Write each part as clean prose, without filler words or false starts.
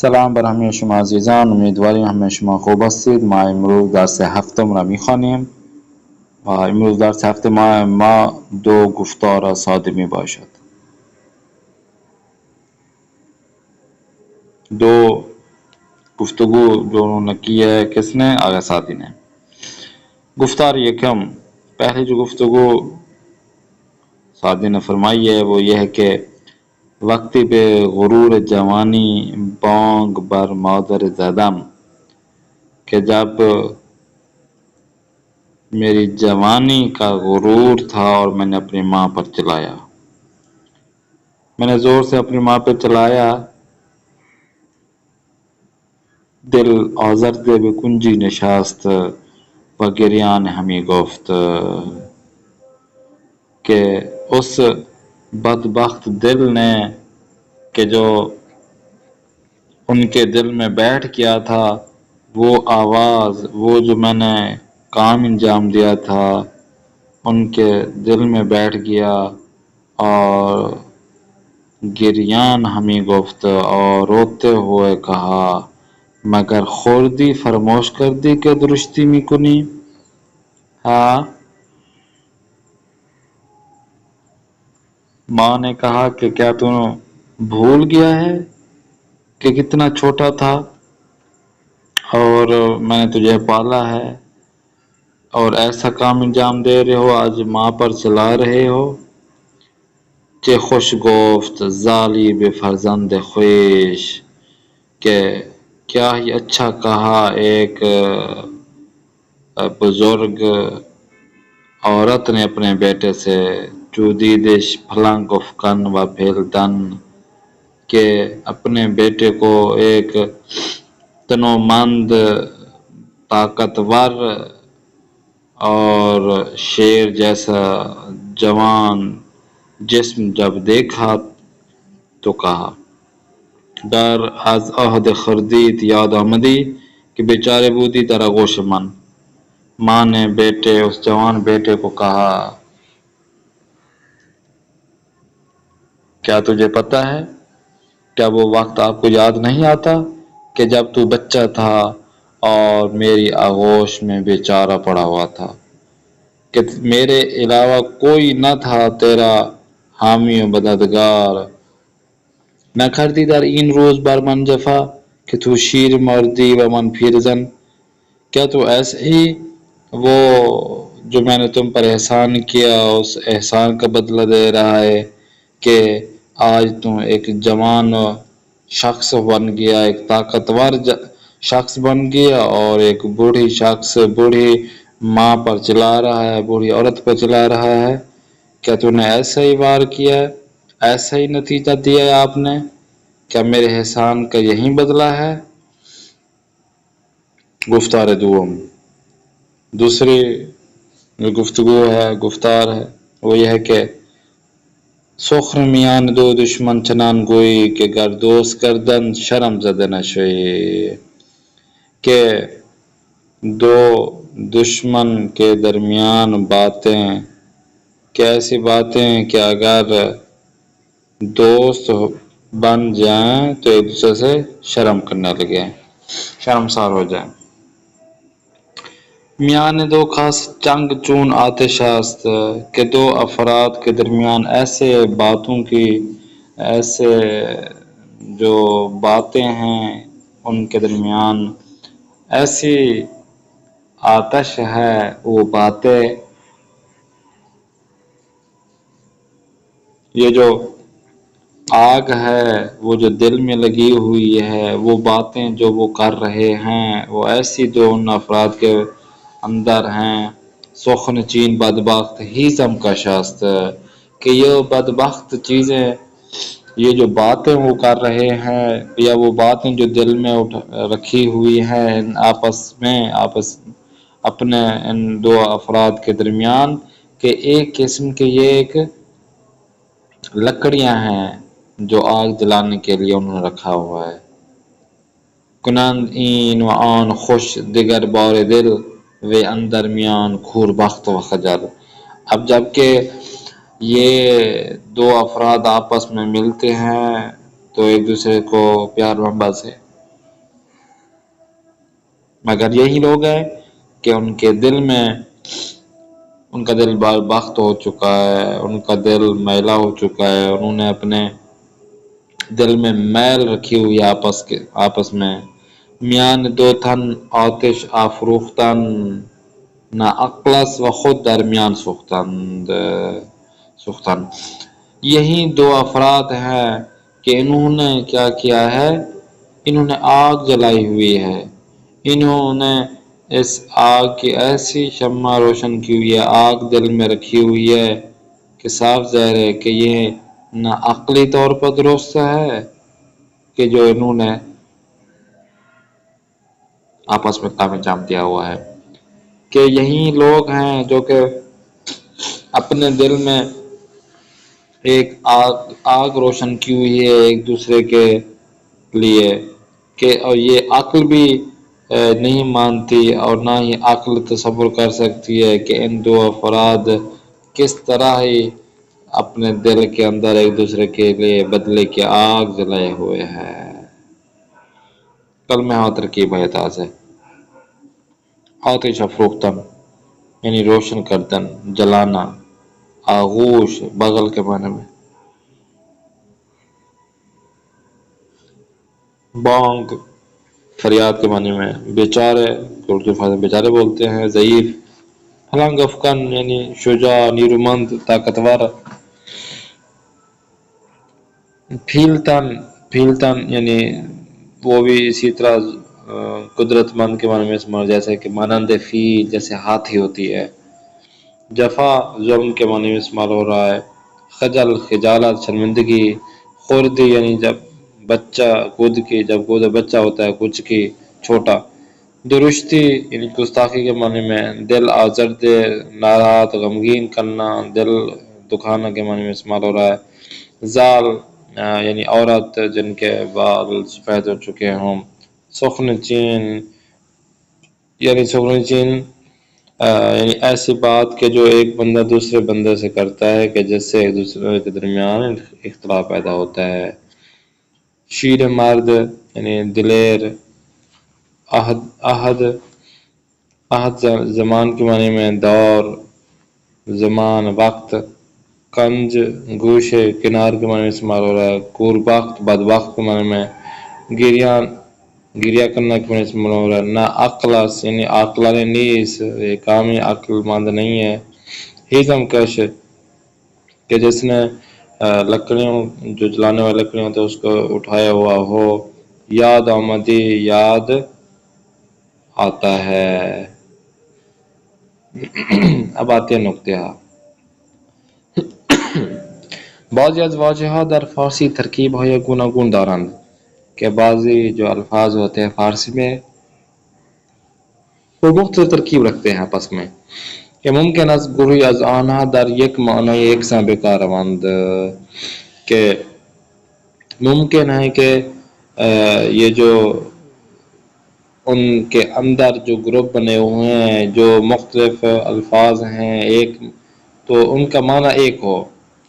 سلام بر همه شما عزیزان، امیدواریم همه شما خوب هستید. ما امروز درس هفتم را میخوانیم و امروز درس هفته ما دو گفتار ساده می باشد. دو گفتگو جو نکی ہے کس نے؟ آغا سادی نے. گفتار یکم، پہلی جو گفتگو سادی نے فرمائی ہے وہ یہ ہے کہ وقتی به غرور جوانی بانگ بر مادر زدم، کہ جب میری جوانی کا غرور تھا اور میں نے اپنی ماں پر چلایا، میں نے زور سے اپنی ماں پر چلایا. دل آزرد به کنجی نشست و گریان ہمی گفت، کہ اس بدبخت دل نے کہ جو ان کے دل میں بیٹھ گیا تھا، وہ آواز، وہ جو میں نے کام انجام دیا تھا ان کے دل میں بیٹھ گیا. اور گریان ہمیں گفت، اور روتے ہوئے کہا، مگر خوردی فراموش کر دی کہ درستی می کنی. ہاں، ماں نے کہا کہ کیا تو بھول گیا ہے کہ کتنا چھوٹا تھا اور میں نے تجھے پالا ہے اور ایسا کام انجام دے رہے ہو، آج ماں پر چلا رہے ہو. چه خوش گفت زالی به فرزند خویش، کہ کیا ہی اچھا کہا ایک بزرگ عورت نے اپنے بیٹے سے، جو دیدش پھلنگ افکن و پھیلدن، کہ اپنے بیٹے کو ایک تنومند، طاقتور اور شیر جیسا جوان جسم جب دیکھا تو کہا، در از عهد خردیت یاد آمدی کہ بیچارے بودی در آغوش من. ماں نے اس جوان بیٹے کو کہا، کیا تجھے پتہ ہے، کیا وہ وقت آپ کو یاد نہیں آتا کہ جب تو بچہ تھا اور میری آغوش میں بیچارہ پڑا ہوا تھا، کہ میرے علاوہ کوئی نہ تھا تیرا حامی و مددگار. نہ کردی در این روز بر من جفا کہ تو شیر مردی و من پیرزن. کیا تو ایسے ہی وہ جو میں نے تم پر احسان کیا اس احسان کا بدلہ دے رہا ہے، کہ آج تم ایک جوان شخص بن گیا، ایک طاقتور شخص بن گیا اور ایک بوڑھی شخص، بوڑھی ماں پر چلا رہا ہے، بوڑھی عورت پر چلا رہا ہے. کیا تو نے ایسا ہی وار کیا ہے، ایسا ہی نتیجہ دیا ہے آپ نے؟ کیا میرے احسان کا یہی بدلہ ہے؟ گفتار دوم، دوسری جو گفتگو ہے، گفتار ہے، وہ یہ ہے کہ سخر میان دو دشمن چنان گوئی کہ گر دوست کردن شرم زده نشوی. کہ دو دشمن کے درمیان باتیں، کیسی باتیں کہ اگر دوست بن جائیں تو ایک دوسرے سے شرم کرنے لگے، شرمسار ہو جائیں. میان دو خاص چنگ چون آتش است، کہ دو افراد کے درمیان ایسے باتوں کی، ایسے جو باتیں ہیں ان کے درمیان ایسی آتش ہے، وہ باتیں، یہ جو آگ ہے وہ جو دل میں لگی ہوئی ہے، وہ باتیں جو وہ کر رہے ہیں وہ ایسی جو ان افراد کے اندر ہیں. سخن چین بدبخت ہی سم کا شاست، کہ یہ بدبخت چیزیں، یہ جو باتیں وہ کر رہے ہیں یا وہ باتیں جو دل میں رکھی ہوئی ہیں آپس میں، اپنے ان دو افراد کے درمیان، کہ ایک قسم کے یہ ایک لکڑیاں ہیں جو آگ جلانے کے لیے انہوں نے رکھا ہوا ہے. کنند این و آن خوش دیگر بار دل و اندر میان کور بخت و خجل. اب جب کہ یہ دو افراد آپس میں ملتے ہیں تو ایک دوسرے کو پیار محبت سے مگر یہی لوگ ہیں کہ ان کے دل میں ان کا دل بخت ہو چکا ہے، ان کا دل میلا ہو چکا ہے، انہوں نے اپنے دل میں میل رکھی ہوئی ہے آپس میں۔ میان دو تن آتش آفروختن، نہ اقلس و خود درمیان سوختن۔ یہی دو افراد ہیں کہ انہوں نے کیا کیا ہے، انہوں نے آگ جلائی ہوئی ہے، انہوں نے اس آگ کی ایسی شمع روشن کی ہوئی ہے، آگ دل میں رکھی ہوئی ہے کہ صاف ظاہر ہے کہ یہ نہ عقلی طور پر درست ہے کہ جو انہوں نے آپس میں کام انجام دیا ہوا ہے، کہ یہی لوگ ہیں جو کہ اپنے دل میں ایک آگ روشن کی ہوئی ہے ایک دوسرے کے لیے، کہ اور یہ عقل بھی نہیں مانتی اور نہ ہی عقل تصور کر سکتی ہے کہ ان دو افراد کس طرح ہی اپنے دل کے اندر ایک دوسرے کے لیے بدلے کی آگ جلائے ہوئے ہیں۔ کلمہ ترکیب ہے تازہ آتش افروختن یعنی روشن کردن، جلانا، آغوش بغل کے معنی میں، بانگ فریاد کے معنی میں، بیچارے اردو فارسی بیچارے بولتے ہیں، ضعیف، ہلنگ افکن یعنی شجاع، نیرومند، طاقتور، پھیلتن یعنی وہ بھی اسی طرح قدرت مند کے معنی میں استعمال، جیسے کہ مانند فیل جیسے ہاتھی ہوتی ہے۔ جفا ظلم کے معنی میں استعمال ہو رہا ہے۔ خجل خجالت شرمندگی، خوردی یعنی جب بچہ جب بچہ ہوتا ہے کچھ کی چھوٹا، درشتی یعنی گستاخی کے معنی میں، دل آزرد ناراحت غمگین کرنا، دل دکھانا کے معنی میں استعمال ہو رہا ہے۔ زال یعنی عورت جن کے بال سفید ہو چکے ہوں۔ سخن چین یعنی یعنی ایسی بات کہ جو ایک بندہ دوسرے بندے سے کرتا ہے کہ جس سے ایک دوسرے کے درمیان اختلاف پیدا ہوتا ہے۔ شیر مرد یعنی دلیر، عہد زمان کے معنی میں، دور، زمان، وقت، کنج گوشے کنار کے معنی میں استعمال ہو رہا ہے۔ کوربخت بدبخت کے معنی میں، گریا کرنا کے معنی میں استعمال ہو رہا ہے۔ نا عقلس یعنی عقلان نیس، یہ کامی عقل مند نہیں ہے۔ ہیزم کش کہ جس نے لکڑیوں جو جلانے والی لکڑیوں ہوتے اس کو اٹھایا ہوا ہو۔ یاد آمدی یاد آتا ہے۔ اب آتے ہیں نقطہ۔ بعضی از واژه‌ها در فارسی ترکیب‌های گوناگون دارند کہ بعضی جو الفاظ ہوتے ہیں فارسی میں وہ مختلف ترکیب رکھتے ہیں آپس میں، کہ ممکن است گروهی از آنها در یک معنای یکسان به کار روند، کہ ممکن ہے کہ یہ جو ان کے اندر جو گروپ بنے ہوئے ہیں جو مختلف الفاظ ہیں ایک تو ان کا معنی ایک ہو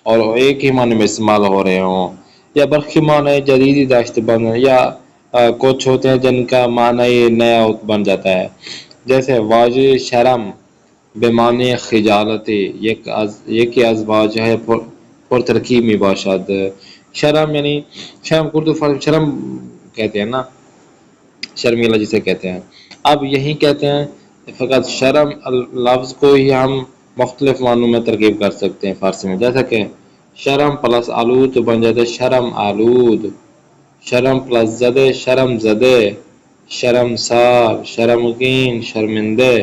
اور ایک ہی معنی میں استعمال ہو رہے ہوں، یا برخی معنی جدیدی داشت بن، یا کچھ ہوتے ہیں جن کا معنی نیا بن جاتا ہے، جیسے واژه شرم به معنی خجالتی یکی از واژه پرترکیب می باشد۔ شرم یعنی شرم اردو فارسی شرم کہتے ہیں نا، شرمیلا جسے کہتے ہیں، اب یہی کہتے ہیں فقط شرم لفظ کو ہی ہم مختلف معنوں میں ترکیب کر سکتے ہیں فارسی میں، جیسا کہ شرم پلس آلود تو بن جاتا ہے شرم آلود، شرم پلس زدے شرم زدے، شرمسار، شرمگین، شرمندے۔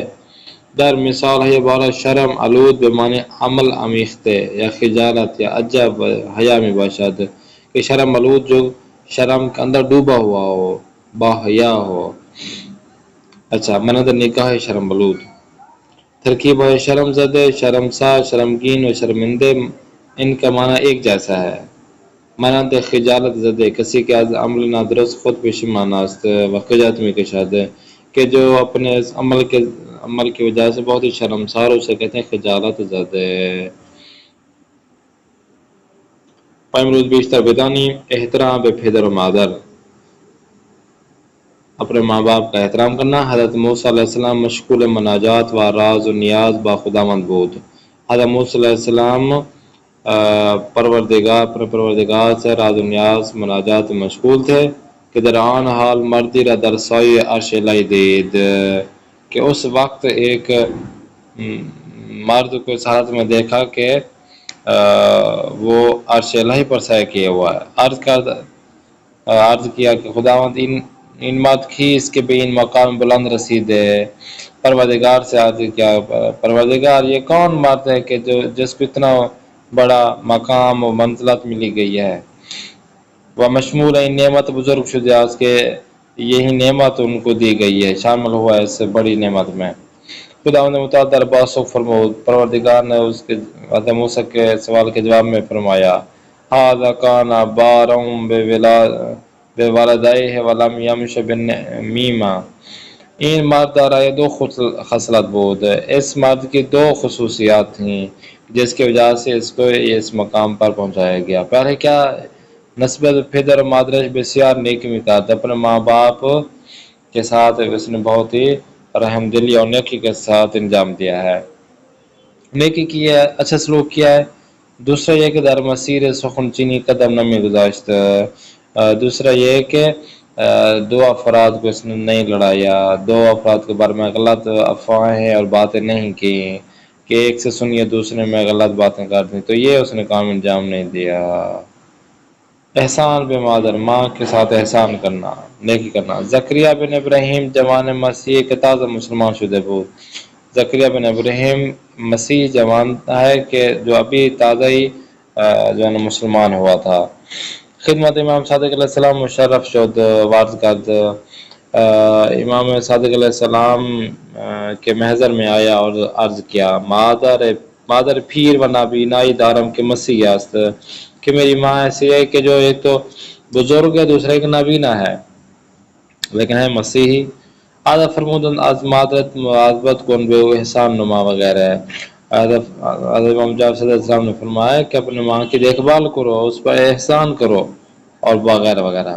در مثال ہے عبارت شرم آلود به معنی عمل آمیخته یا خجالت یا عجب حیا می باشد، کہ شرم آلود جو شرم کے اندر ڈوبا ہوا ہو، با حیا ہو۔ اچھا مانند نکاح شرم آلود۔ ترکیب ہے شرم زدے، شرمسار، شرمگین و شرمندے، ان کا معنی ایک جیسا ہے۔ مانند خجالت زدے کسی کے از عمل نادرست خود پشیمان است و خجالت می کشد، کہ جو اپنے اس عمل کی وجہ سے بہت ہی شرمسار ہو، اسے کہتے ہیں خجالت زدے۔ امروز بیشتر بدانی احترام به پدر و مادر، اپنے ماں باپ کا احترام کرنا۔ حضرت موسیٰ علیہ السلام مشغول مناجات و راز و نیاز با خداوند بود۔ حضرت موسیٰ علیہ السلام اپنے پروردگار سے راز و نیاز مناجات میں مشغول تھے کہ در آن حال مردی را در سایه عرش الہی دید، کہ اس وقت ایک مرد کو اس حالت میں دیکھا کہ وہ عرش الہی پر سایہ کیا ہوا ہے۔ عرض کیا کہ خداوند این مرد کیست کہ بے ان مقام بلند رسید ہے۔ پروردگار سے عرض کیا، پروردگار یہ کون مرد ہے کہ جس کو اتنا بڑا مقام و منزلت ملی گئی ہے۔ وہ مشمول ہے نعمت بزرگ شدہ اس کے، یہی نعمت ان کو دی گئی ہے، شامل ہوا ہے اس سے بڑی نعمت میں۔ خداوند متعال در باسق فرمود، پروردگار نے اس کے حضرت موسیٰ کے سوال کے جواب میں فرمایا، ھذا کان بارا بوالدیہ ولم یمش بنمیمہ۔ این مرد دارای دو خصلت بود، اس مرد کی دو خصوصیات تھیں جس کی وجہ سے اس کو اس مقام پر پہنچایا گیا۔ پہلے کیا، نسبت پدر مادرش بسیار نیکی میکرد، اپنے ماں باپ کے ساتھ اس نے بہت ہی رحم دلی اور نیکی کے ساتھ انجام دیا ہے، نیکی کی ہے، اچھا سلوک کیا ہے۔ دوسرا یہ کہ در مسیر سخن چینی قدم نمی گذاشت، دوسرا یہ کہ دو افراد کو اس نے نہیں لڑایا، دو افراد کے بارے میں غلط افواہیں اور باتیں نہیں کی کہ ایک سے سنیے دوسرے میں غلط باتیں کر دیں، تو یہ اس نے کام انجام نہیں دیا۔ احسان بے مادر، ماں کے ساتھ احسان کرنا، نیکی کرنا۔ زکریا بن ابراہیم جوان مسیح کے تازہ مسلمان شدہ بود۔ زکریا بن ابراہیم مسیح جوان ہے کہ جو ابھی تازہ ہی جو ہے مسلمان ہوا تھا۔ خدمت امام صادق علیہ السلام مشرف شد، وارد کرد، امام صادق علیہ السلام کے محضر میں آیا اور عرض کیا، مادر پیر و نابینائی دارم کے مسیح است، کہ میری ماں ایسی ہے کہ جو ایک تو بزرگ ہے، دوسرا ایک نابینا ہے لیکن ہے مسیحی۔ آدھا فرمودن از مادرت مواظبت کن بے احسان نما وغیرہ ہے۔ حضرت امام جعفر صلی اللہ علیہ وسلم نے فرمایا کہ اپنے ماں کی دیکھ بھال کرو، اس پر احسان کرو اور وغیرہ وغیرہ۔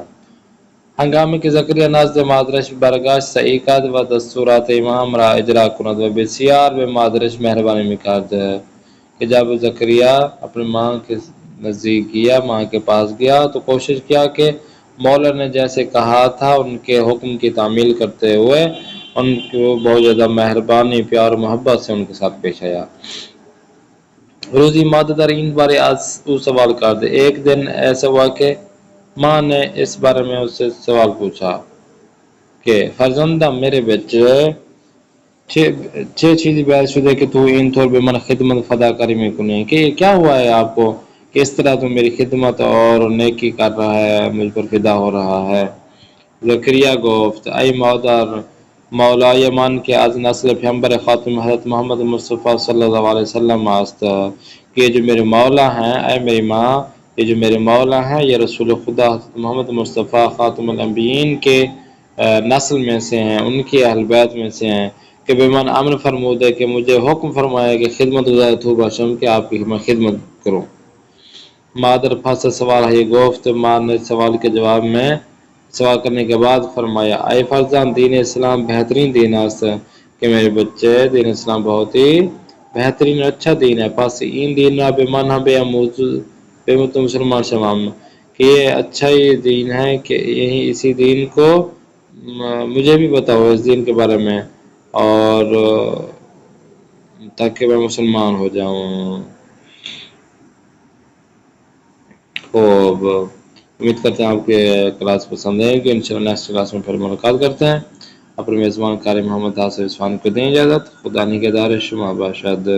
ہنگامی کہ زکریا نزد مادرش برگشت سعیقت و دستورات امام را اجرا کند و بسیار به مادرش مہربانی میکرد، کہ جب زکریا اپنے ماں کے نزدیک گیا، ماں کے پاس گیا تو کوشش کیا کہ مولا نے جیسے کہا تھا ان کے حکم کی تعمیل کرتے ہوئے ان کو بہت زیادہ مہربانی، پیار و محبت سے ان کے ساتھ پیش آیا۔ روزی مادہ در این بارے از او سوال کرد، ایک دن ایسا ہوا کہ ماں نے اس بارے میں اس سے سوال پوچھا کہ فرزندہ میرے بچے چھ چیزیں بیان شدہ کہ تو این طور بے من خدمت فدا کری میں کنی، کہ کیا ہوا ہے آپ کو کہ اس طرح تو میری خدمت اور نیکی کر رہا ہے، مجھ پر فدا ہو رہا ہے۔ زکریا گفت، ای مادر، مولای من کہ از نسل پیغمبر خاتم حضرت محمد مصطفیٰ صلی اللہ علیہ وسلم است، کہ یہ جو میرے مولا ہیں، اے میری ماں، یہ جو میرے مولا ہیں یہ رسول خدا حضرت محمد مصطفیٰ خاتم الانبیین کے نسل میں سے ہیں، ان کی اہل بیت میں سے ہیں، کہ بے من امر فرمود ہے کہ مجھے حکم فرمایا کہ خدمت گزار تو باشم کہ آپ کی میں خدمت کروں۔ مادر پھنسا سوال ہے گفت، ماں نے سوال کے جواب میں سوال کرنے کے بعد فرمایا، اے فرزند، دین اسلام بہترین دین است، کہ میرے بچے دین اسلام بہت ہی بہترین اور اچھا دین ہے، پس این دین را بے من بے مت مسلمان شمام، کہ یہ اچھا ہی دین ہے، کہ یہی اسی دین کو مجھے بھی بتاؤ اس دین کے بارے میں، اور تاکہ میں مسلمان ہو جاؤں۔ خوب، امید کرتے ہیں آپ کے کلاس پسند ہے کہ انشاءاللہ نیکسٹ کلاس میں پھر ملاقات کرتے ہیں۔ اپنے میزبان قاری محمد آصف عثمان کو دیں اجازت، خدا نگہدار شما باشد۔